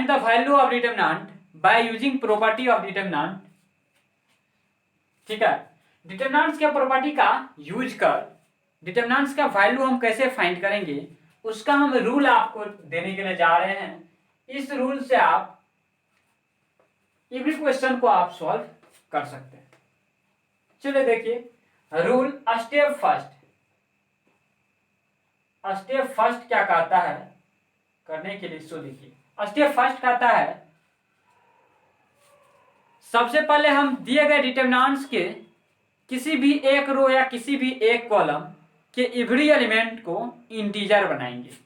Find the value of determinant by using property of determinant. ठीक है, determinants के property का यूज कर डिटरमिनेंट्स का वैल्यू हम कैसे फाइंड करेंगे, उसका हम रूल आपको देने के लिए जा रहे हैं। इस रूल से आप एवरी क्वेश्चन को आप सॉल्व कर सकते हैं। चलिए देखिए rule step first. Step first क्या कहता है करने के लिए, सो देखिए स्टेप फर्स्ट कहता है सबसे पहले हम दिए गए डिटरमिनेंट्स के किसी भी एक रो या किसी भी एक कॉलम के एवरी एलिमेंट को इंटीजर बनाएंगे।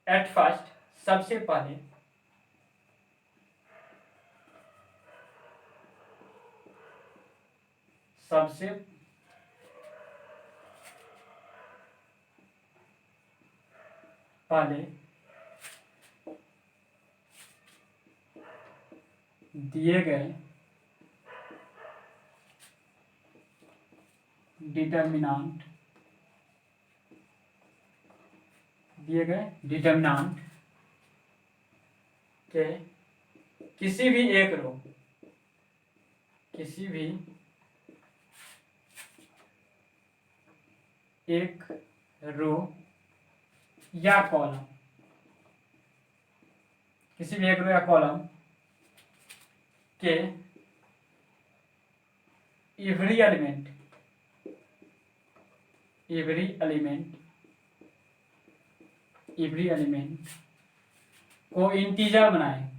एट फर्स्ट सबसे पहले दिए गए डिटरमिनेंट के किसी भी एक रो या कॉलम के एवरी एलिमेंट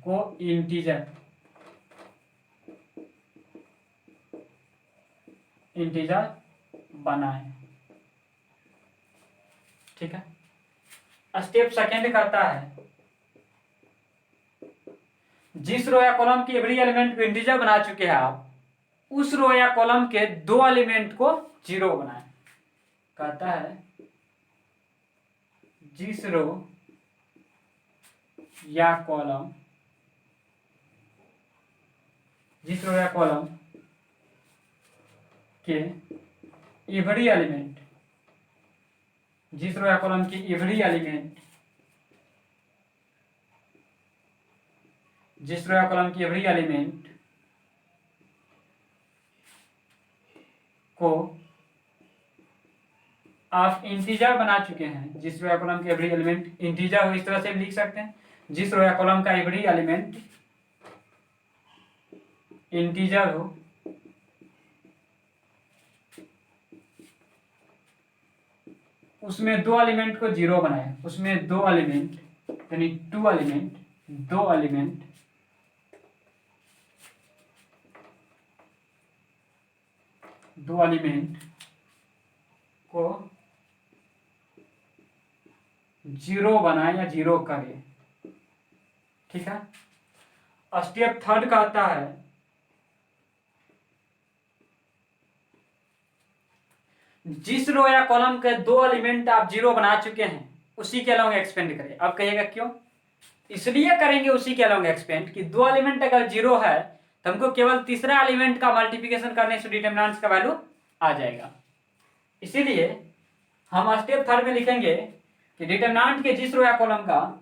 को इंटीजर बनाए। ठीक है, स्टेप सेकेंड कहता है जिस रो या कॉलम के एवरी एलिमेंट को इंटीजर बना चुके हैं आप, उस रो या कॉलम के दो एलिमेंट को जीरो बनाए। कहता है जिस रो या कॉलम के एवरी एलिमेंट को आप इंटीजर बना चुके हैं, जिस रो या कॉलम के एवरी एलिमेंट इंटीजर हो, इस तरह से हम लिख सकते हैं जिस रो या कॉलम का एवरी एलिमेंट इंटीजर हो, उसमें दो एलिमेंट को जीरो बनाए, उसमें दो एलिमेंट यानी दो एलिमेंट को जीरो बनाए या जीरो करे। ठीक है, स्टेप थर्ड कहता है जिस रो या कॉलम के दो एलिमेंट आप जीरो बना चुके हैं उसी के अलोंग एक्सपेंड करें। अब कहिएगा क्यों? इसलिए करेंगे उसी के अलोंग एक्सपेंड कि दो एलिमेंट अगर जीरो है तो हमको केवल तीसरा एलिमेंट का मल्टीप्लिकेशन करने से डिटरमिनेंट्स का वैल्यू आ जाएगा। इसीलिए हम स्टेप थर्ड में लिखेंगे कि डिटरमिनेंट के जिस रो या कॉलम का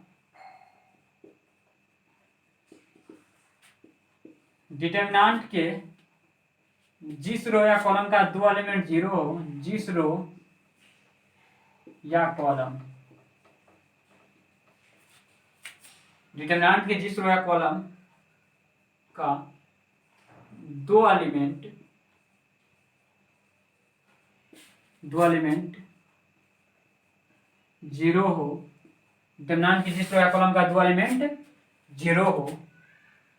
जिस रो या कॉलम का दो एलिमेंट जीरो हो, जिस रो या कॉलम डिटरमिनेंट के जिस रो या कॉलम का दो एलिमेंट जीरो हो, डिटरमिनेंट के जिस रो या कॉलम का दो एलिमेंट जीरो हो,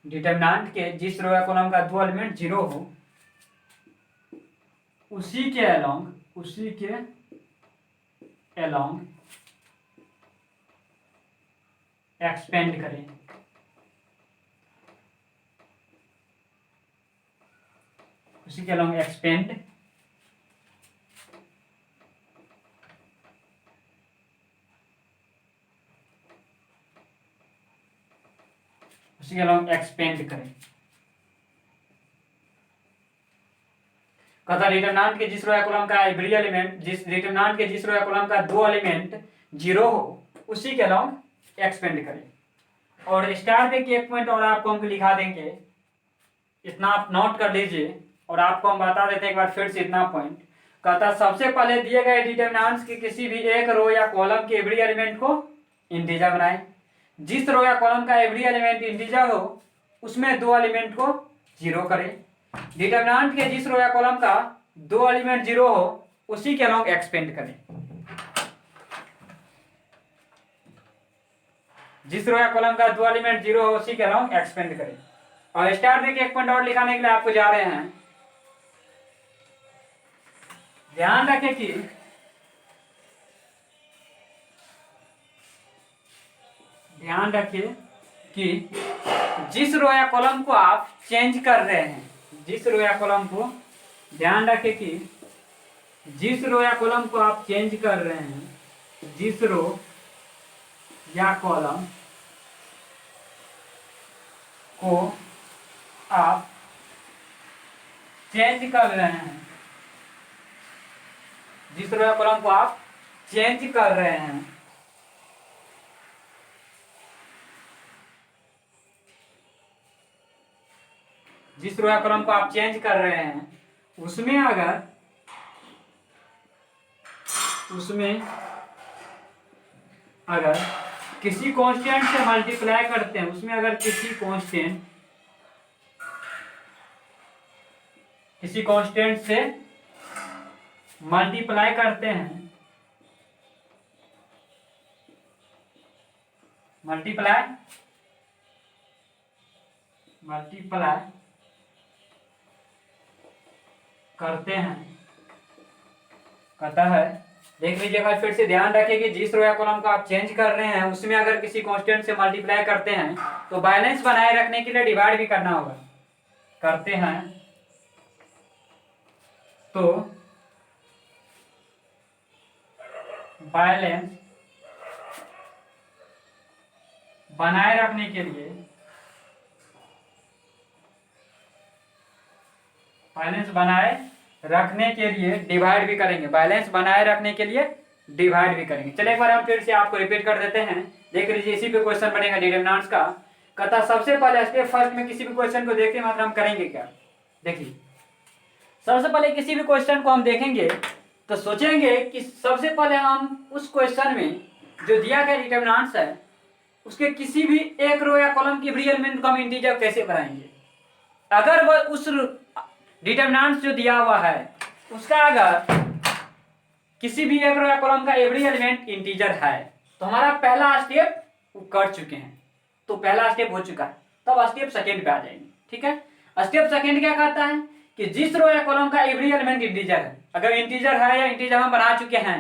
डिटरमिनेंट के जिस रो या कॉलम का दो एलिमेंट जीरो हो, उसी के अलोंग एक्सपेंड करें। उसी के अलोंग एक्सपेंड करें। कहता डिटरमिनेंट के जिस रो या कॉलम का एवरी एलिमेंट डिटरमिनेंट के जिस रो या कॉलम का दो एलिमेंट जीरो हो उसी के अलोंग एक्सपेंड करें। और स्टार दे के एक पॉइंट और आपको हम लिखा देंगे, इतना आप नोट कर लीजिए। और आपको हम बता देते हैं एक बार फिर से इतना पॉइंट। कहता सबसे पहले दिए गए डिटरमिनेंट्स की किसी भी एक रो या कॉलम के एवरी एलिमेंट को इंटीजर बनाएं। जिस रो या कॉलम का एवरी एलिमेंट इंटीजर हो उसमें दो एलिमेंट को जीरो करें। डिटरमिनेंट के जिस रो या कॉलम का दो एलिमेंट जीरो हो उसी के अलॉन्ग एक्सपेंड करें। जिस रो या कॉलम का दो एलिमेंट जीरो हो उसी के अलॉन्ग एक्सपेंड करें। और स्टार देके एक पॉइंट और लिखाने के लिए आपको जा रहे हैं। ध्यान रखें कि जिस रो या कॉलम को आप चेंज कर रहे हैं, जिस रो या कॉलम को, ध्यान रखें कि जिस रो या कॉलम को आप चेंज कर रहे हैं, जिस रो या कॉलम को आप चेंज कर रहे हैं, जिस रो या कॉलम को आप चेंज कर रहे हैं, जिस रो या कॉलम को आप चेंज कर रहे हैं उसमें अगर किसी कांस्टेंट से मल्टीप्लाई करते हैं, उसमें अगर किसी कांस्टेंट से मल्टीप्लाई करते हैं, मल्टीप्लाई करते हैं, कहता है, देख लीजिएगा फिर से, ध्यान रखिए कि जिस रो या कॉलम को आप चेंज कर रहे हैं उसमें अगर किसी कांस्टेंट से मल्टीप्लाई करते हैं तो बैलेंस बनाए रखने के लिए डिवाइड भी करना होगा। करते हैं तो बैलेंस बनाए रखने के लिए, बैलेंस बनाए रखने के लिए डिवाइड भी करेंगे, बैलेंस बनाए रखने के लिए डिवाइड भी करेंगे। चलिए एक बार हम फिर से आपको रिपीट कर देते हैं, देख लीजिए इसी पे क्वेश्चन बनेगा डिटरमिनेंट्स का। कहता सबसे पहले स्टेप फर्स्ट में किसी भी क्वेश्चन को देखते हैं मतलब हम करेंगे क्या। देखिए सबसे पहले किसी भी क्वेश्चन को हम देखेंगे तो सोचेंगे कि सबसे पहले हम उस क्वेश्चन में जो दिया गया डिटरमिनेंट्स है उसके किसी भी एक रो या कॉलम की एवरी एलिमेंट को हम इंटीजर कैसे बनाएंगे। अगर वह उस डिटरमिनेंट्स जो दिया हुआ है उसका अगर किसी भी एक रो या कॉलम का एवरी एलिमेंट इंटीजर है तो हमारा पहला स्टेप कर चुके हैं, तो पहला स्टेप हो चुका है। तब स्टेप सेकंड पे आ जाएंगे। ठीक है, स्टेप सेकंड क्या कहता है कि जिस रो या कॉलम का एवरी एलिमेंट इंटीजर है, अगर इंटीजर है या इंटीजर हम बना चुके हैं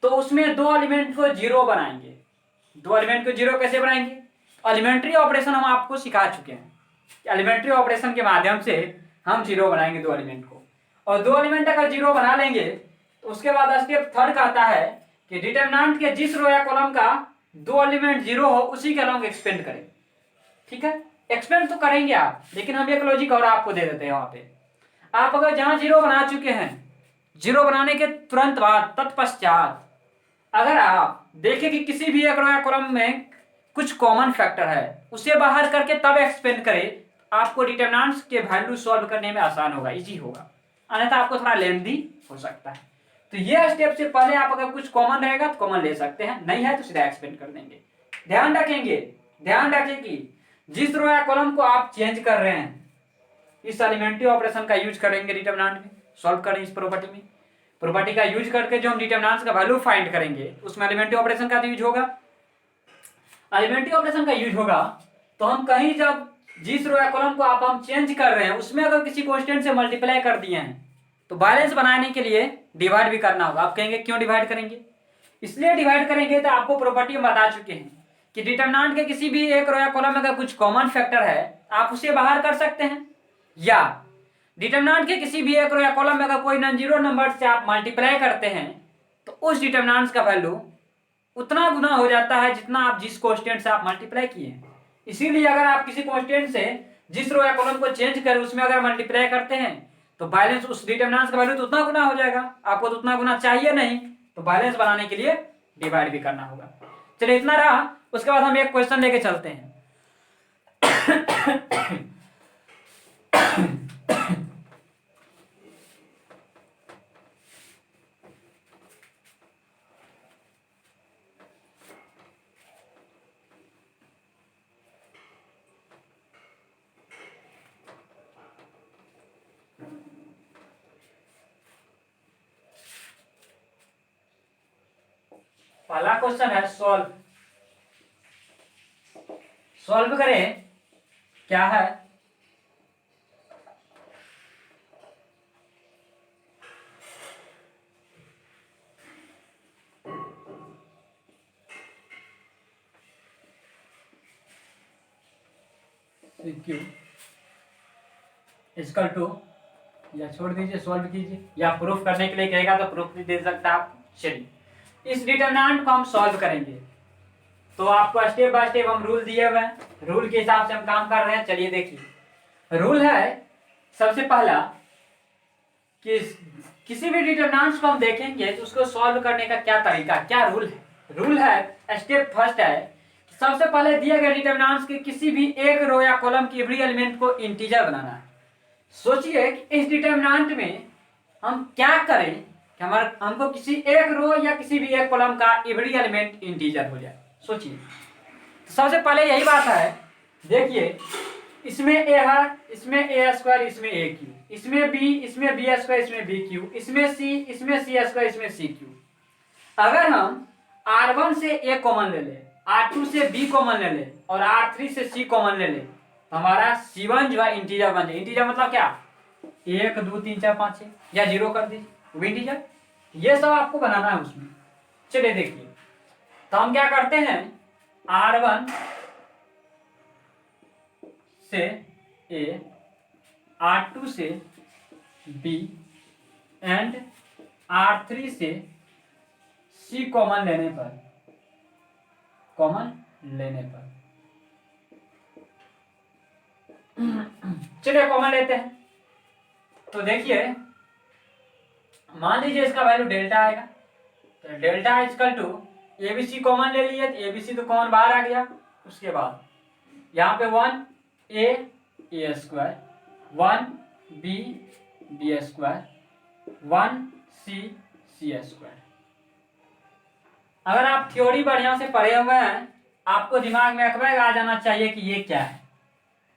तो उसमें दो एलिमेंट को जीरो बनाएंगे। दो एलिमेंट को जीरो कैसे बनाएंगे, एलिमेंट्री ऑपरेशन हम आपको सिखा चुके हैं। एलिमेंट्री ऑपरेशन के माध्यम से हम जीरो बनाएंगे दो एलिमेंट को, और दो एलिमेंट अगर जीरो बना लेंगे तो उसके बाद स्टेप थर्ड कहता है कि डिटरमिनेंट के जिस रो या कॉलम का दो एलिमेंट जीरो हो उसी के अलॉन्ग एक्सपेंड करें। ठीक है, एक्सपेंड तो करेंगे आप, लेकिन हम एक लॉजिक और आपको दे देते हैं। वहां पे आप अगर जहां जीरो बना चुके हैं, जीरो बनाने के तुरंत बाद तत्पश्चात अगर आप देखें कि किसी भी एक रो या कॉलम में कुछ कॉमन फैक्टर है उसे बाहर करके तब एक्सपेंड करें, आपको डिटरमिनेंट्स के वैल्यू सॉल्व करने में आसान होगा, इजी होगा। अन्यथा आपको थोड़ा लेंथी हो सकता है। तो ये स्टेप से पहले आप अगर कुछ कॉमन रहेगा तो कॉमन ले सकते हैं, नहीं है तो सीधा एक्सपेंड कर देंगे। ध्यान रखें कि जिस रो या कॉलम को आप चेंज कर रहे हैं इस एलिमेंट्री ऑपरेशन का यूज करेंगे डिटरमिनेंट में, सॉल्व करें इस प्रॉपर्टी में। प्रॉपर्टी का यूज करके जो हम डिटरमिनेंट्स का वैल्यू फाइंड करेंगे उसमें एलिमेंट्री ऑपरेशन का यूज होगा। एलिमेंट्री ऑपरेशन का यूज होगा तो हम कहीं जब जिस रो या कॉलम को आप हम चेंज कर रहे हैं उसमें अगर किसी कांस्टेंट से मल्टीप्लाई कर दिए हैं तो बैलेंस बनाने के लिए डिवाइड भी करना होगा। आप कहेंगे क्यों डिवाइड करेंगे, इसलिए डिवाइड करेंगे तो आपको प्रॉपर्टी में बता चुके हैं कि डिटरमिनेंट के किसी भी एक रो या कॉलम में अगर कुछ कॉमन फैक्टर है आप उसे बाहर कर सकते हैं, या डिटरमिनेंट के किसी भी एक रो या कॉलम में अगर कोई नॉन जीरो नंबर से आप मल्टीप्लाई करते हैं तो उस डिटरमिनेंट का वैल्यू उतना गुना हो जाता है जितना आप जिस कांस्टेंट से आप मल्टीप्लाई किए हैं। इसीलिए अगर आप किसी कांस्टेंट से जिस रो या कॉलम को चेंज कर उसमें अगर मल्टीप्लाई करते हैं तो बैलेंस उस डिटरमिनेंट का वैल्यू तो उतना गुना हो जाएगा। आपको तो उतना गुना चाहिए नहीं, तो बैलेंस बनाने के लिए डिवाइड भी करना होगा। चलिए इतना रहा। उसके बाद हम एक क्वेश्चन लेके चलते हैं। पहला क्वेश्चन है सॉल्व। सॉल्व करें, क्या है? क्यू इक्वल टू, या छोड़ दीजिए, सॉल्व कीजिए, या प्रूफ करने के लिए कहेगा तो प्रूफ भी दे सकता है आप। चलिए इस डिटरमिनेंट को हम सॉल्व करेंगे, तो आपको स्टेप बाय स्टेप हम रूल दिए हुए हैं, रूल के हिसाब से हम काम कर रहे हैं। चलिए देखिए, रूल है सबसे पहला कि किसी भी डिटरमिनेंट्स को हम देखेंगे तो उसको सॉल्व करने का क्या तरीका, क्या रूल है। रूल है, स्टेप फर्स्ट है, सबसे पहले दिए गए डिटरमिनेंट्स के किसी भी एक रो या कॉलम की एवरी एलिमेंट को इंटीजर बनाना है। सोचिए कि इस डिटरमिनेंट में हम क्या करें कि हमको किसी एक रो या किसी भी एक कॉलम का एवरी एलिमेंट इंटीजर हो जाए। सोचिए, तो सबसे पहले यही बात है। देखिए इसमें ए है, इसमें ए स्क्वायर, इसमें ए क्यू, इसमें बी स्क्वायर, इसमें बी क्यू, इसमें सी स्क्वायर, इसमें सी क्यू। अगर हम R1 से ए कॉमन ले ले, R2 से बी कॉमन ले ले और R3 से सी कॉमन ले ले, तो हमारा C1 जो है इंटीजर बन जाए। इंटीजर मतलब क्या? 1 2 3 4 5 6, या 0 कर दीजिए, वो इंटीजर। ये सब आपको बनाना है उसमें। चलिए देखिए, तो हम क्या करते हैं, R1 से ए, R2 से बी एंड R3 से सी कॉमन लेने पर, चलिए कॉमन लेते हैं। तो देखिए, मान लीजिए इसका वैल्यू डेल्टा आएगा, तो delta equal to ABC common ले लिए, तो एबीसी तो कॉमन बाहर आ गया। उसके बाद यहाँ पे 1 ए स्क्वायर, 1 बी स्क्वायर, 1 सी स्क्वायर। अगर आप थ्योरी बढ़िया से पढ़े हुए हैं, आपको दिमाग में अकबैग आ जाना चाहिए कि ये क्या है।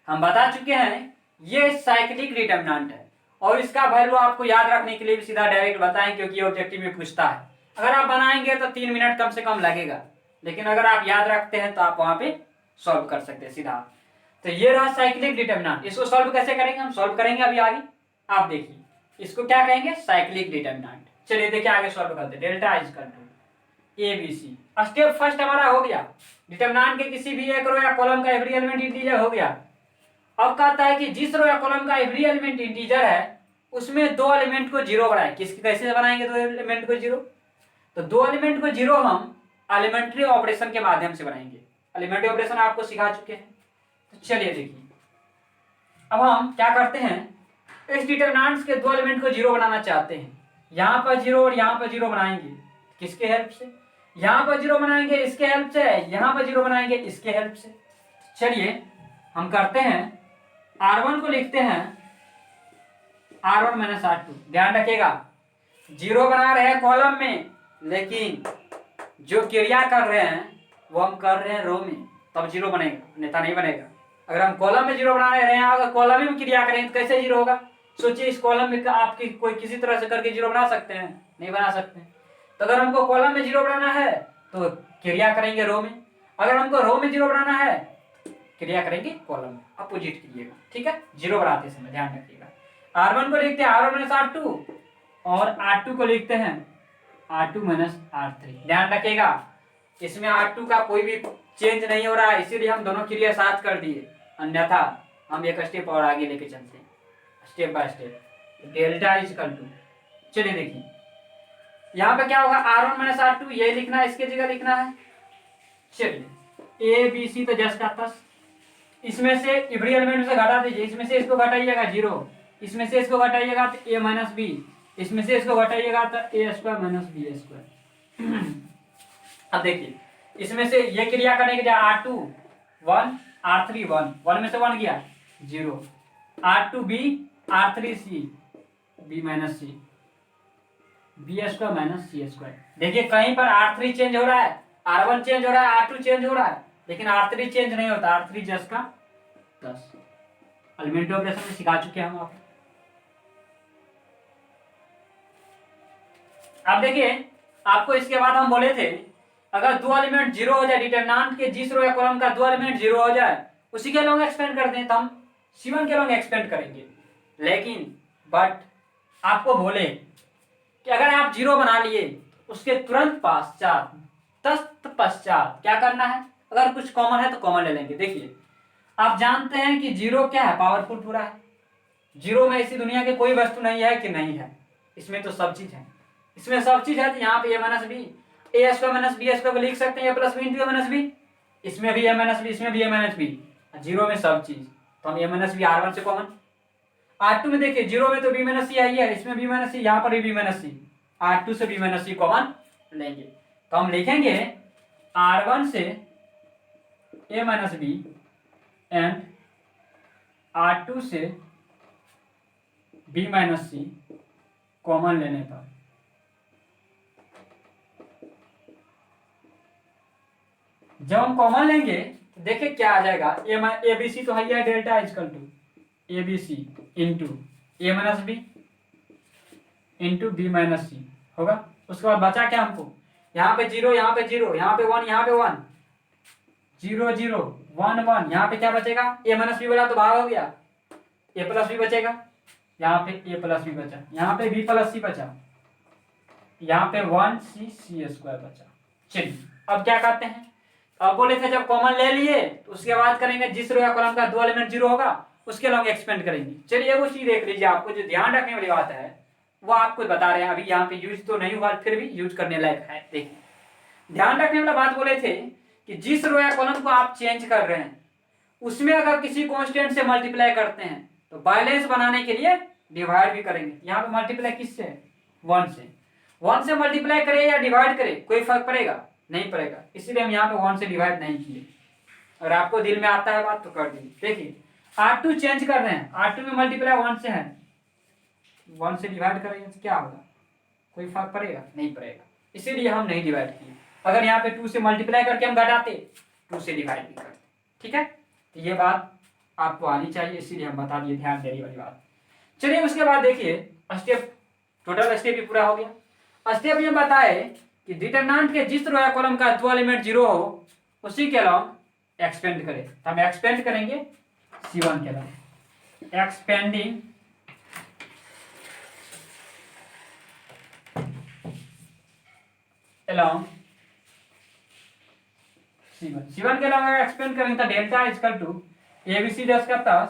हम बता चुके हैं ये साइक्लिक डिटरमिनेंट है, और इसका वैल्यू आपको याद रखने के लिए भी सीधा डायरेक्ट बताएं, क्योंकि ये ऑब्जेक्टिव में पूछता है। अगर आप बनाएंगे तो 3 मिनट कम से कम लगेगा, लेकिन अगर आप याद रखते हैं तो आप वहां पे सॉल्व कर सकते हैं सीधा। तो ये रहा साइक्लिक डिटरमिनेंट। इसको सॉल्व कैसे करेंगे, हम सॉल्व करेंगे अभी आगे। आप देखिए, इसको क्या कहेंगे, साइक्लिक डिटरमिनेंट। चलिए देखिए आगे सॉल्व करते हैं। Delta equal to A B C, step first हमारा हो गया, डिटरमिनेंट के किसी भी एक रो या कॉलम का एवरी एलिमेंट इंटीजर हो गया। अब कहता है कि जिस रो या कॉलम का एवरी एलिमेंट इंटीजर है उसमें 2 एलिमेंट को 0 बनाए। कैसे बनाएंगे 2 एलिमेंट को 0? तो 2 एलिमेंट को 0 हम एलिमेंट्री ऑपरेशन के माध्यम से बनाएंगे। एलिमेंट्री ऑपरेशन आपको सिखा चुके हैं। तो चलिए देखिए, अब हम क्या करते हैं, इस डिटरमिनेंट्स के 2 एलिमेंट को 0 बनाना चाहते हैं। यहाँ पर 0 और यहाँ पर 0 बनाएंगे, किसके हेल्प से? यहाँ पर 0 बनाएंगे इसके हेल्प से, यहाँ पर 0 बनाएंगे इसके हेल्प से। चलिए हम करते हैं, R1 को लिखते हैं R1 माइनस R2। ध्यान रखिएगा, 0 बना रहे हैं कॉलम में, लेकिन जो क्रिया कर रहे हैं वो हम कर रहे हैं रो में, तब 0 बनेगा, अन्यथा नहीं बनेगा। अगर हम कॉलम में 0 बना रहे हैं, अगर कॉलम में क्रिया करें तो कैसे 0 होगा? सोचिए, इस कॉलम में आपकी कोई किसी तरह से करके 0 बना सकते हैं? नहीं बना सकते। तो अगर हमको कॉलम में 0 बनाना है तो क्रिया करेंगे रो में, अगर हमको रो में 0 बनाना है क्रिया करेंगे कॉलम में, अपोजिट कीजिएगा। ठीक है, 0 बनाते समय ध्यान रखिएगा। R1 को लिखते हैं R1 माइनस R2, और R2 को लिखते हैं R2 माइनस R3। ध्यान रखिएगा, इसमें R2 का कोई भी चेंज नहीं हो रहा है, इसीलिए हम दोनों क्रिया साथ कर दिए, अन्यथा हम एक स्टेप और आगे लेके चलते हैं, step by step. Delta equal to, चलिए देखिए यहाँ पे क्या होगा, R1 माइनस R2 ये लिखना है, इसके जगह लिखना है। चलिए ए बी सी तो जस्ट का तस, इसमें से एवरी एलिमेंट से घटा दीजिए, इसमें से इसको घटाइएगा 0, इसमें से इसको घटाइएगा तो a माइनस बी, इसमें से इसको घटाइएगा तो a square minus B square. अब देखिए, इसमें से ये क्रिया करने के लिए R2 1 R3 1, 1 में से 1 गया 0, R2 B, R3 C, B minus C, B square minus C square. देखिए कहीं पर R3 चेंज हो रहा है, R1 चेंज हो रहा है, R2 चेंज हो रहा है, लेकिन R3 चेंज नहीं होता। R3 जस्ट का 10 एलिमेंट्री ऑपरेशन में सिखा चुके हैं हम आपको। अब देखिए आपको इसके बाद हम बोले थे अगर दो एलिमेंट जीरो हो जाए, डिटरमिनेंट के जिस रो या कॉलम का दो एलिमेंट जीरो हो जाए उसी के लॉन्ग एक्सपेंड करते हैं तो हम C1 के लॉन्ग एक्सपेंड करेंगे। लेकिन बट आपको बोले कि अगर आप जीरो बना लिए उसके तुरंत पश्चात तत्पश्चात क्या करना है, अगर कुछ कॉमन है तो कॉमन ले लेंगे। देखिए आप जानते हैं कि जीरो क्या है, पावरफुल पूरा है। जीरो में ऐसी दुनिया की कोई वस्तु नहीं है कि नहीं है, इसमें तो सब चीज है, इसमें सब चीज है। तो यहाँ पे ए माइनस बी, ए स्क्वायर माइनस बी स्क्वायर को लिख सकते हैं, ए plus B into A minus B, इसमें भी ए माइनस बी, इसमें भी ए माइनस बी, जीरो में सब चीज, तो हम ए माइनस बी R1 से कॉमन। R2 में देखिए जीरो में तो बी माइनस सी आई है, इसमें बी माइनस सी, यहाँ पर भी बी माइनस सी, R2 से बी माइनस सी कॉमन लेंगे तो हम लिखेंगे R1 से ए माइनस बी एंड R2 से बी माइनस सी कॉमन लेने पर जब हम कॉमन लेंगे तो देखिए क्या आ जाएगा, ए बी सी तो है ही, delta equal to A B C into A minus B into B minus C होगा। उसके बाद बचा क्या हमको, यहाँ पे जीरो, यहाँ पे जीरो, यहाँ पे वन, यहाँ पे one, zero zero one one, यहाँ पे क्या बचेगा, ए माइनस बी बोला तो भाग हो गया, ए प्लस बी बचेगा, यहाँ पे ए प्लस बी बचा, यहाँ पे बी प्लस सी बचा, यहाँ पे वन सी सी स्क्वायर बचा। चलिए अब क्या करते हैं, अब बोले थे जब कॉमन ले लिए तो उसके बाद करेंगे जिस रो या कॉलम का दो एलिमेंट जीरो होगा उसके लॉन्ग एक्सपेंड करेंगे। चलिए वो चीज देख लीजिए, आपको जो ध्यान रखने वाली बात है वो आपको बता रहे हैं, अभी यहाँ पे यूज तो नहीं हुआ फिर भी यूज करने लायक है। देखिए ध्यान रखने वाला बात बोले थे कि जिस रो या कॉलम को आप चेंज कर रहे हैं उसमें अगर किसी कांस्टेंट से मल्टीप्लाई करते हैं तो बैलेंस बनाने के लिए डिवाइड भी करेंगे। यहाँ पे मल्टीप्लाई किससे, वन से, वन से मल्टीप्लाई करे या डिवाइड करे कोई फर्क पड़ेगा नहीं पड़ेगा, इसीलिए हम यहाँ पे वन से डिवाइड नहीं किए। अगर आपको दिल में आता है बात तो कर दीजिए। देखिए R2 चेंज कर रहे हैं, R2 में मल्टीप्लाई वन से है, वन से डिवाइड करेंगे तो क्या होगा, कोई फर्क पड़ेगा नहीं पड़ेगा, इसीलिए हम नहीं डिवाइड किए। अगर यहाँ पे 2 से मल्टीप्लाई करके हम घटाते 2 से डिवाइड भी करते, ठीक है। तो ये बात आपको आनी चाहिए, इसीलिए हम बता दिए, ध्यान देने वाली बात। चलिए उसके बाद देखिए स्टेप, टोटल स्टेप भी पूरा हो गया। स्टेप ये बताए कि डिटरमिनेंट के जिस रो या कॉलम का दो एलिमेंट जीरो हो उसी के अलॉन्ग एक्सपेंड करें, तो हम एक्सपेंड करेंगे C1 के अलॉन्ग, एक्सपेंडिंग अलॉन्ग C1 के अलॉन्ग एक्सपेंड करेंगे तो delta equal to A B C 10 का 10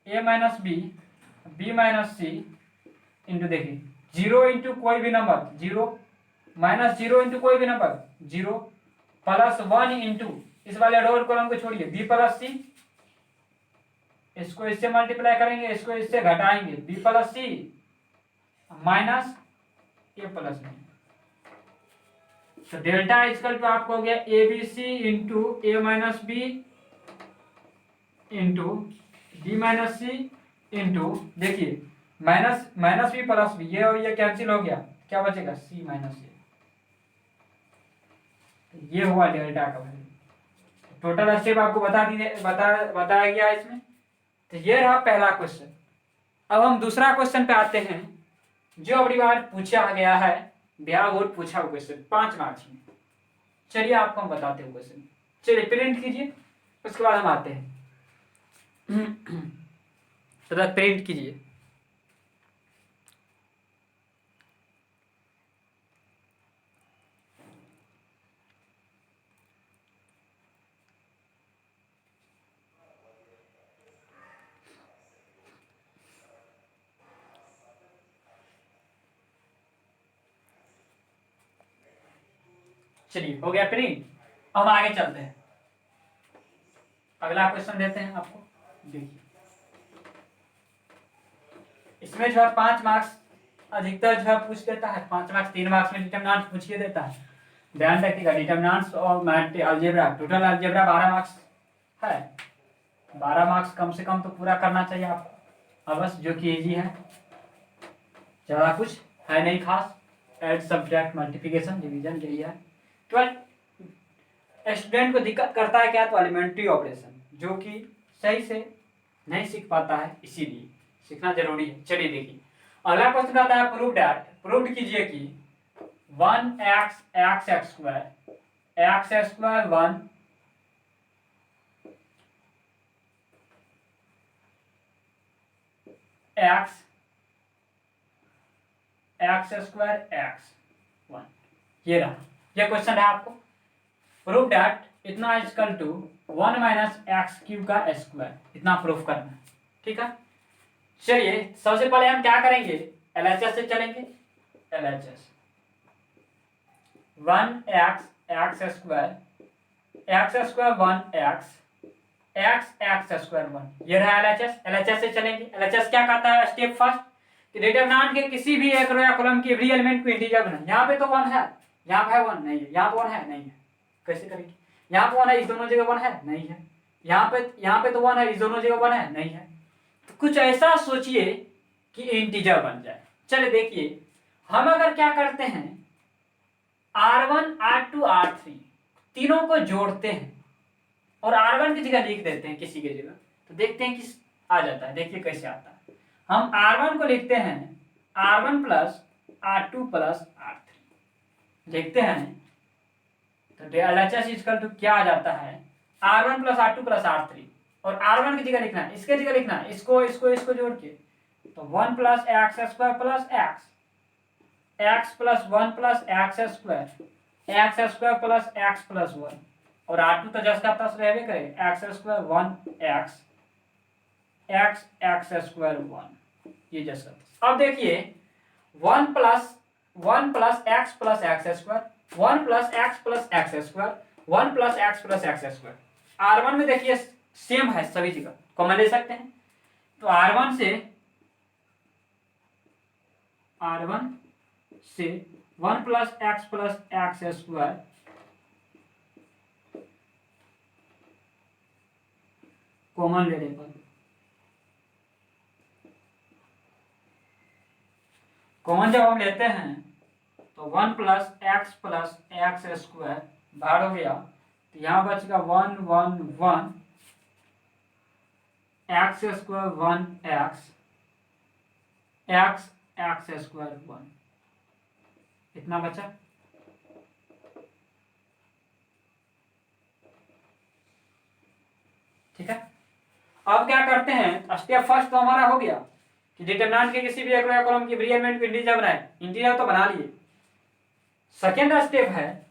A minus B B minus C into, देखिए जीरो इंटू कोई भी number zero, minus zero into कोई भी number zero, plus one into इस वाले रोल कॉलम को छोड़िए बी प्लस सी, इसको इससे मल्टीप्लाई करेंगे, इसको इससे घटाएंगे B plus C minus A plus B, तो डेल्टा इजकल टू आपको हो गया A B C into A minus B into B minus C into, देखिए minus minus B plus B, ये कैंसिल हो गया, क्या बचेगा सी माइनस ए, ये हुआ डेल्टा का वैल्यू। टोटल स्टेप आपको बताया गया इसमें। तो ये रहा पहला क्वेश्चन। अब हम दूसरा क्वेश्चन पे आते हैं जो अगली बार पूछा गया है, बिहार बोर्ड पूछा हुआ क्वेश्चन 5 मार्क्स में। चलिए आपको हम बताते हैं क्वेश्चन, चलिए प्रिंट कीजिए, उसके बाद हम आते हैं। तो प्रिंट कीजिए। चलिए हो गया प्रिंट। अब आगे चलते हैं, अगला क्वेश्चन देते हैं आपको। देखिए इसमें जो है 5 मार्क्स अधिकतर जो है पूछ देता है, 5 मार्क्स 3 मार्क्स में डिटरमिनेंट पूछिए देता है। ध्यान रखिएगा डिटरमिनेंट्स और अलजेब्रा, टोटल अलजेब्रा 12 मार्क्स है। 12 मार्क्स कम से कम तो पूरा करना चाहिए आपको अवश्य, जो कि इजी है, ज़्यादा कुछ है नहीं खास। ऐड सब्ट्रैक्ट मल्टीप्लिकेशन डिवीजन यही है। 12 स्टूडेंट को दिक्कत करता है क्या, तो एलिमेंट्री ऑपरेशन, जो कि सही से नहीं सीख पाता है, इसीलिए सीखना जरूरी है। चलिए देखिए अगला क्वेश्चन आता है प्रूव डैट, प्रूव कीजिए कि 1x x square 1 x square x 1, ये रहा, ये क्वेश्चन है आपको। प्रूव डैट इतना equal to 1 minus X cube का स्क्वायर, इतना प्रूफ करना है। ठीक है, चलिए सबसे पहले हम क्या करेंगे, एलएचएस से चलेंगे। LHS 1x x square 1x square 1, ये रहा एलएचएस। एलएचएस से चलेंगे। एलएचएस क्या कहता है, स्टेप फर्स्ट कि डिटरमिनेंट के किसी भी एक रो या कॉलम के एवरी एलिमेंट को इंटीजर बनाए। यहाँ पे तो 1 है, यहाँ पे 1 नहीं है, यहाँ पे 1 है नहीं है, कैसे करेंगे। यहाँ पे 1 है, इस दोनों जगह 1 है नहीं है, यहाँ पे तो 1 है, इस दोनों जगह 1 है नहीं है। तो कुछ ऐसा सोचिए कि इंटीजर बन जाए। चलिए देखिए हम अगर क्या करते हैं, R1 R2 R3 तीनों को जोड़ते हैं और R1 की जगह लिख देते हैं किसी की जगह, तो देखते हैं किस आ जाता है। देखिए कैसे आता है। हम R1 को लिखते हैं R1 plus R2 plus R3 लिखते हैं, तो एलएचएस इक्वल टू क्या आ जाता है, R1 plus R2 plus R3, और R1 की जगह लिखना है, इसके जगह लिखना है इसको जोड़ के, तो 1 plus X square plus x plus 1 plus X square plus x plus 1, और R2 तो जस्ट का तस रहबे करे, एक्स स्क्वायर 1 एक्स स्क्वायर 1, ये जस्ट का तस। अब देखिए 1 plus x plus X square, 1 plus x plus X square, 1 plus x plus X square. R1 में देखिए सेम है, सभी जगह कॉमन ले सकते हैं, तो R1 से 1 प्लस एक्स स्क्वायर कॉमन लेने पर, कॉमन जब हम लेते हैं तो 1 प्लस एक्स स्क्वायर बाहर हो गया, तो यहाँ बचेगा 1 1 1 एक्स स्क्वायर 1 एक्स स्क्वायर 1, इतना बचा। ठीक है, अब क्या करते हैं, स्टेप फर्स्ट तो हमारा हो गया कि डिटरमिनेंट के किसी भी एक रो या कॉलम की एवरी एलिमेंट को इंटीजर बनाए, इंटीजर तो बना लिए। सेकेंड स्टेप है,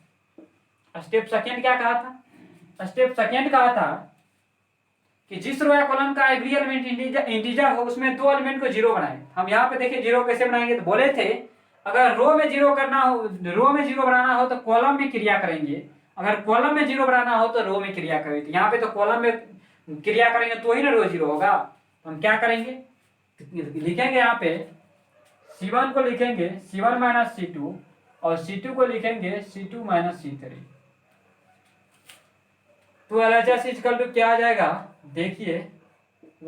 स्टेप सेकेंड क्या कहा था, स्टेप सेकेंड कहा था कि जिस रो या कॉलम का एवरी एलिमेंट इंटीजर हो उसमें दो एलिमेंट को जीरो बनाए। हम यहाँ पे देखिए जीरो कैसे बनाएंगे, तो बोले थे अगर रो में जीरो करना हो, रो में जीरो बनाना हो तो कॉलम में क्रिया करेंगे, अगर कॉलम में जीरो बनाना हो तो रो में क्रिया करेंगे। तो यहाँ पे तो कॉलम में क्रिया करेंगे तो ही ना रो जीरो होगा, तो हम क्या करेंगे, लिखेंगे यहाँ पे C1 को लिखेंगे C1 माइनस C2 और C2 को लिखेंगे C2 माइनस C3, तो एलएचएस इक्वल टू क्या आ जाएगा, देखिए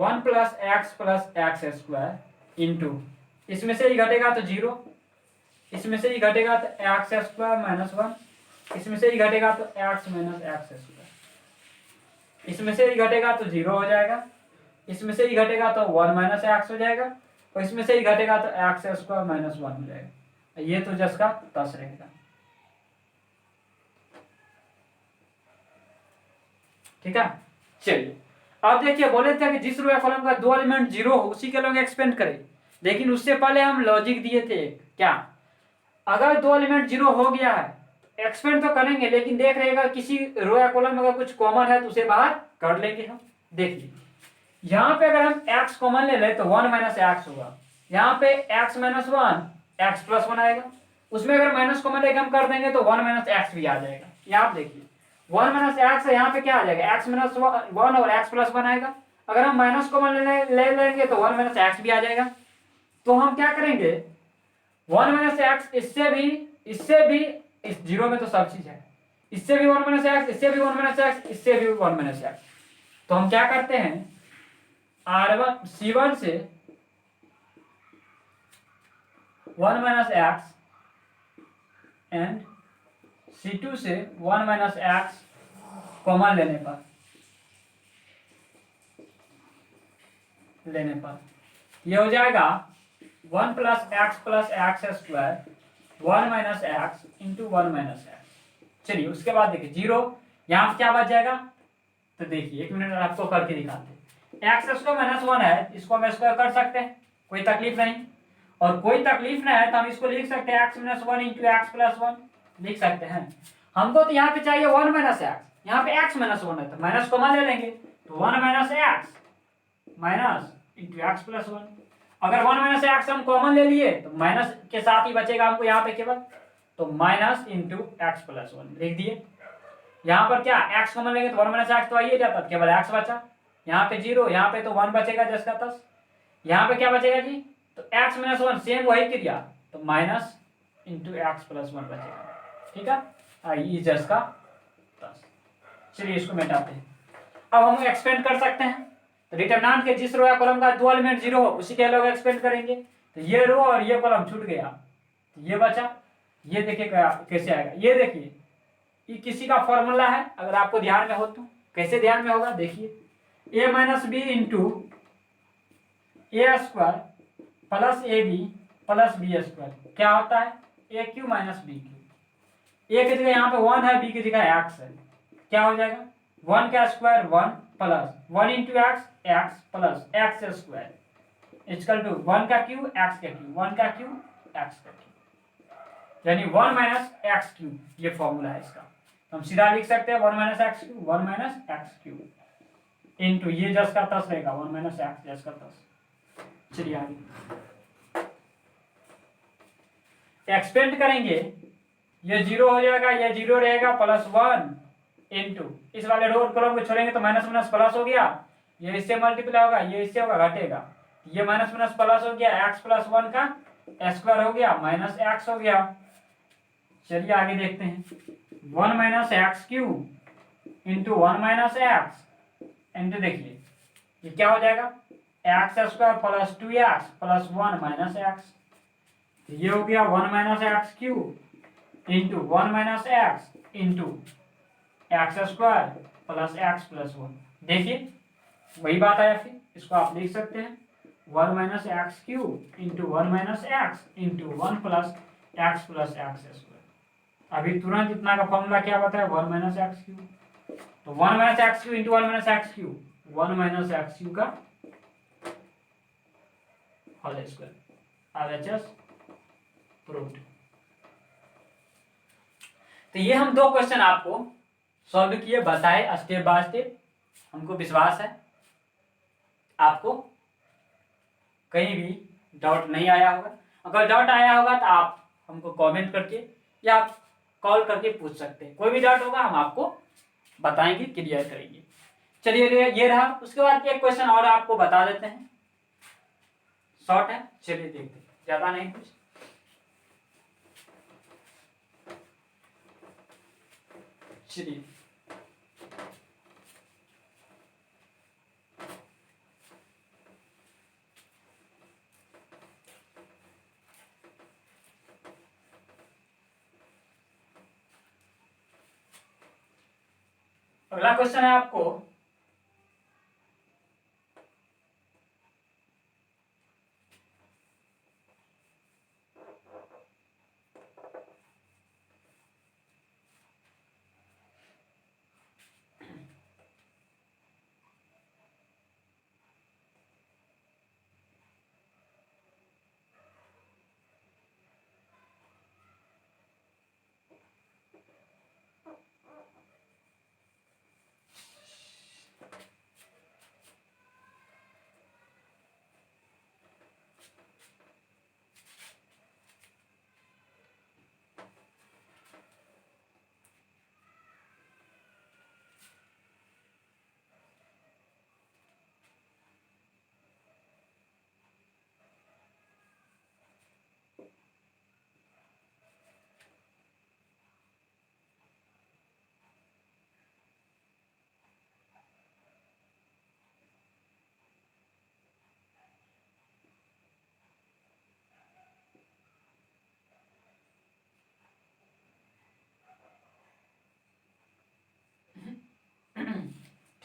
1 प्लस एक्स स्क्वायर इंटू, इसमें से ही घटेगा तो 0, इसमें से ही घटेगा तो एक्स स्क्वायर माइनस 1, इसमें से ही घटेगा तो एक्स माइनस एक्स स्क्वायर, इसमें से ही घटेगा तो 0 हो जाएगा, इसमें से ही घटेगा तो 1 माइनस एक्स हो जाएगा, और इसमें से ही घटेगा तो एक्स स्क्वायर माइनस 1 हो जाएगा। ये तो जस का तस रहेगा। ठीक है, चलिए अब देखिए बोले थे कि जिस रो या कॉलम का दो एलिमेंट जीरो हो उसी के लोग एक्सपेंड करें, लेकिन उससे पहले हम लॉजिक दिए थे क्या, अगर दो एलिमेंट जीरो हो गया है एक्सपेंड तो करेंगे, लेकिन देख रहेगा किसी रो या कॉलम में अगर कुछ कॉमन है तो उसे बाहर कर लेंगे हम। देखिए यहाँ पे अगर हम x कॉमन ले लें तो 1 माइनस एक्स होगा, यहाँ पे x माइनस 1 एक्स प्लस 1 आएगा, उसमें अगर माइनस कॉमन लेके हम कर देंगे तो 1 माइनस एक्स भी आ जाएगा। ये आप देखिए 1 माइनस एक्स है, यहाँ पे क्या आ जाएगा, x माइनस 1 और x प्लस 1 आएगा। अगर हम माइनस कॉमन ले लेंगे तो 1 माइनस एक्स भी आ जाएगा। तो हम क्या करेंगे, 1 माइनस एक्स इससे भी इस जीरो में तो सब चीज है, इससे भी 1 माइनस एक्स, इससे भी 1 माइनस एक्स, इससे भी 1 माइनस एक्स, तो हम क्या करते हैं, R1 C1 से 1 माइनस एक्स एंड C2 से 1 माइनस एक्स कॉमन लेने पर ये हो जाएगा 1 plus X square 1 minus x into 1 minus x. चलिए उसके बाद देखिए जीरो, यहाँ पे क्या बच जाएगा, तो देखिए 1 मिनट आपको करके दिखाते हैं। एक्स स्क्वायर माइनस 1 है, इसको हम स्क्वायर कर सकते हैं, कोई तकलीफ नहीं। और कोई तकलीफ नहीं है तो हम इसको लिख सकते हैं x minus 1 into x plus 1 लिख सकते हैं। हमको तो यहाँ पे चाहिए 1 माइनस एक्स, यहाँ पे एक्स माइनस 1 है तो माइनस कॉमन ले लेंगे, तो 1 minus x minus into x plus 1। अगर 1 माइनस एक्स हम कॉमन ले लिए तो माइनस के साथ ही बचेगा हमको यहाँ पे केवल, तो माइनस इंटू एक्स प्लस 1 लिख दिए। यहाँ पर क्या x कॉमन लेंगे तो 1 माइनस एक्स तो आइए जाता, केवल x बचा, यहाँ पे जीरो, यहाँ पे तो 1 बचेगा जस का तस। यहाँ पे क्या बचेगा जी, तो x माइनस 1 सेम वही क्रिया, तो माइनस इंटू एक्स प्लस 1 बचेगा। ठीक है, आइए जस का तस। चलिए इसको मिटाते हैं। अब हम एक्सपेंड कर सकते हैं, तो डिटरमिनेंट के जिस रो या कॉलम का दो एलिमेंट जीरो हो उसी के अलग एक्सपेंड करेंगे, तो ये रो और ये कॉलम छूट गया, तो ये बचा। ये देखिए कैसे आएगा, ये देखिए ये किसी का फॉर्मूला है, अगर आपको ध्यान में हो तो कैसे ध्यान में होगा, देखिए a minus B into A square plus A B plus B square क्या होता है, A cube minus B cube. A की जगह यहाँ पे 1 है, बी की जगह एक्स है, क्या हो जाएगा 1 का square 1 plus 1 into X X plus X square equal to 1 का क्यू एक्स का क्यू 1 का क्यू एक्स का क्यू, यानी 1 माइनस एक्स क्यू, ये फॉर्मूला है इसका। हम सीधा लिख सकते हैं 1 minus x Q 1 minus x Q into ये जस का तस रहेगा 1 माइनस एक्स जस का तस। चलिए आगे एक्सपेंड करेंगे, ये जीरो हो जाएगा, ये जीरो रहेगा प्लस 1 इंटू इस वाले रो कॉलम को छोड़ेंगे तो माइनस माइनस प्लस हो गया, ये इससे मल्टीप्लाई होगा, ये इससे होगा घटेगा, ये माइनस माइनस प्लस हो गया, एक्स प्लस 1 का स्क्वायर हो गया माइनस एक्स हो गया। चलिए आगे देखते हैं 1 minus x Q into 1 minus x into देखिए ये क्या हो जाएगा x square plus 2x plus 1 minus x, ये हो गया 1 minus x Q into 1 minus x into x square plus x plus 1। देखिए वही बात आया, फिर इसको आप लिख सकते हैं 1 minus x Q into 1 minus x into 1 plus X square. अभी तुरंत इतना का फॉर्मूला क्या बताया 1 माइनस एक्स क्यू, तो 1 minus x Q into 1 minus x Q 1 minus x Q का होल स्क्वायर, RHS प्रूव्ड। तो ये हम दो क्वेश्चन आपको सॉल्व किए, बताए स्टेप बाय स्टेप। हमको विश्वास है आपको कहीं भी डाउट नहीं आया होगा। अगर डाउट आया होगा तो आप हमको कमेंट करके या आप कॉल करके पूछ सकते हैं, कोई भी डाउट होगा हम आपको बताएंगे, क्लियर करेंगे। चलिए ये रहा, उसके बाद एक क्वेश्चन और आपको बता देते हैं, शॉर्ट है, चलिए देखते हैं, ज्यादा नहीं कुछ। चलिए अगला क्वेश्चन है आपको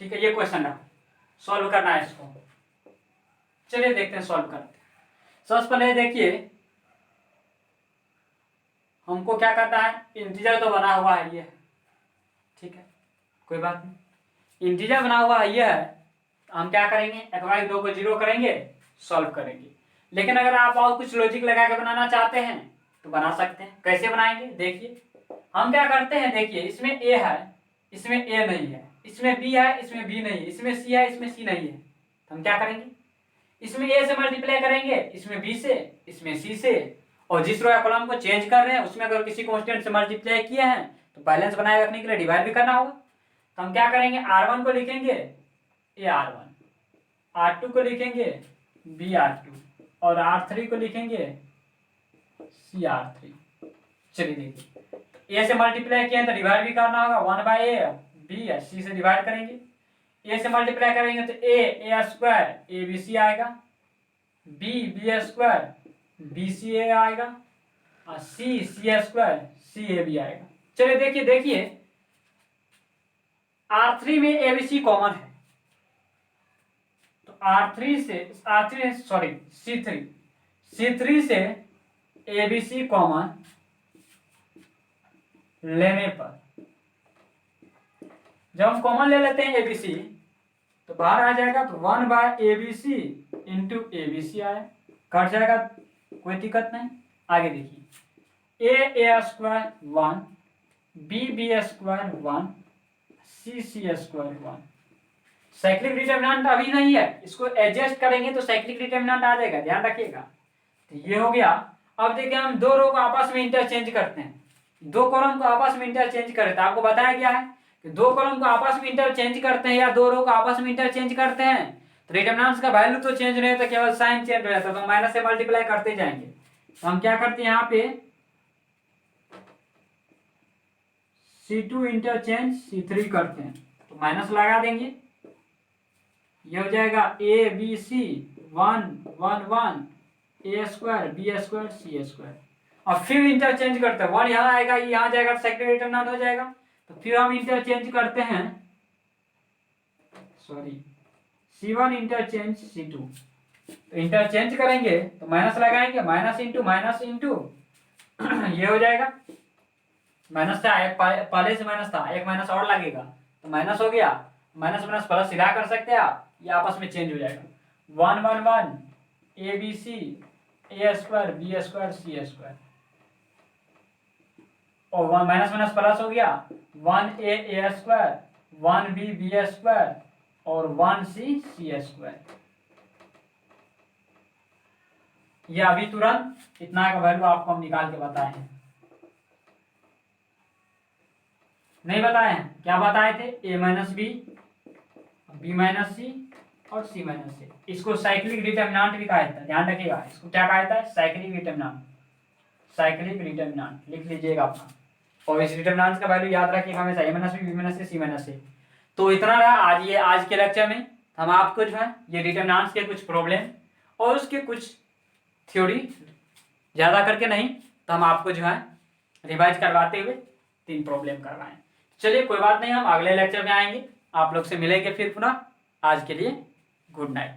ठीक है, ये क्वेश्चन है, सॉल्व करना है इसको। चलिए देखते हैं सॉल्व करते हैं। सबसे पहले देखिए हमको क्या करना है, इंटीजर तो बना हुआ है ये, ठीक है कोई बात नहीं, इंटीजर बना हुआ है ये है, हम क्या करेंगे x2 को 0 करेंगे, सॉल्व करेंगे। लेकिन अगर आप और कुछ लॉजिक लगा के बनाना चाहते हैं तो बना सकते हैं। कैसे बनाएंगे देखिए, हम क्या करते हैं, देखिए इसमें a है, इसमें a नहीं है, इसमें b है, इसमें b नहीं है, इसमें c है, इसमें c नहीं है, तो हम क्या करेंगे, इसमें a से मल्टीप्लाई करेंगे, इसमें b से, इसमें c से, और जिस रो या कॉलम को चेंज कर रहे हैं उसमें अगर किसी कांस्टेंट से मल्टीप्लाई किए हैं तो बैलेंस बनाए रखने के लिए डिवाइड भी करना होगा। तो हम क्या करेंगे, r1 को लिखेंगे a r1, r2 को लिखेंगे b r2, और r3 को लिखेंगे c r3। चलिए देखिए, a से मल्टीप्लाई किए तो डिवाइड भी करना होगा, 1/a, b है, c से डिवाइड करेंगे, a से मल्टीप्लाई करेंगे तो a स्क्वायर abc आएगा, b b² bca आएगा, और c c² cab आएगा। चलिए देखिए R3 में abc कॉमन है, तो C3 से abc कॉमन लेने पर, जब हम कॉमन ले लेते हैं abc तो बाहर आ जाएगा, तो 1/abc इंटू abc आया, कट जाएगा, कोई दिक्कत नहीं। आगे देखिए a² 1, b² 1, c² 1। Cyclic determinant अभी नहीं है, इसको एडजस्ट करेंगे तो साइक्लिक डिटरमिनेंट आ जाएगा, ध्यान रखिएगा। तो ये हो गया। अब देखिए हम दो रो को आपस में इंटरचेंज करते हैं, दो कॉलम को आपस में इंटरचेंज करते हैं। आपको बताया गया है कि दो कॉलम को आपस में इंटरचेंज करते हैं या दो रो को आपस में इंटरचेंज करते हैं तो डिटरमिनेंट्स का वैल्यू तो चेंज नहीं होता, केवल साइन चेंज हो जाता है, तो माइनस से मल्टीप्लाई करते जाएंगे। तो हम क्या करते हैं, यहाँ पे C2 इंटरचेंज C3 करते हैं, तो माइनस लगा देंगे, ये हो जाएगा ABC 1 1 1 a² b² c²। और फिर इंटरचेंज करते हैं, 1 यहाँ आएगा, ये यहाँ जाएगा, सेकंड डिटरमिनेंट हो जाएगा। तो फिर हम इंटरचेंज करते हैं, सॉरी C1 इंटरचेंज C2, तो इंटरचेंज करेंगे तो माइनस लगाएंगे, माइनस इंटू ये हो जाएगा, माइनस था एक, पहले से माइनस था, एक माइनस और लगेगा तो माइनस हो गया, माइनस माइनस प्लस सीधा कर सकते हैं आप, ये आपस में चेंज हो जाएगा, 1 1 1 abc a² b² c², और 1 माइनस माइनस प्लस हो गया, 1a² 1b b² और 1c c²। ये अभी तुरंत इतना का वैल्यू आपको हम निकाल के बताए हैं, नहीं बताए हैं, क्या बताए थे, a - b b - c और c - c। इसको साइक्लिक डिटरमिनेंट भी कहा जाता है, ध्यान रखिएगा, इसको क्या कहा जाता है, साइक्लिक डिटरमिनेंट। साइक्लिक डिटरमिनेंट लिख लीजिएगा अपना, और इस डिटरमिनेंट का वैल्यू याद रखिएगा हमेशा, a - b b - c c - c। तो इतना रहा आज के लेक्चर में। हम आपको जो है ये डिटरमिनेंट्स के कुछ प्रॉब्लम और उसके कुछ थ्योरी, ज़्यादा करके नहीं, तो हम आपको जो है रिवाइज करवाते हुए 3 प्रॉब्लम करवाएं। चलिए कोई बात नहीं, हम अगले लेक्चर में आएंगे, आप लोग से मिलेंगे फिर पुनः। आज के लिए गुड नाइट।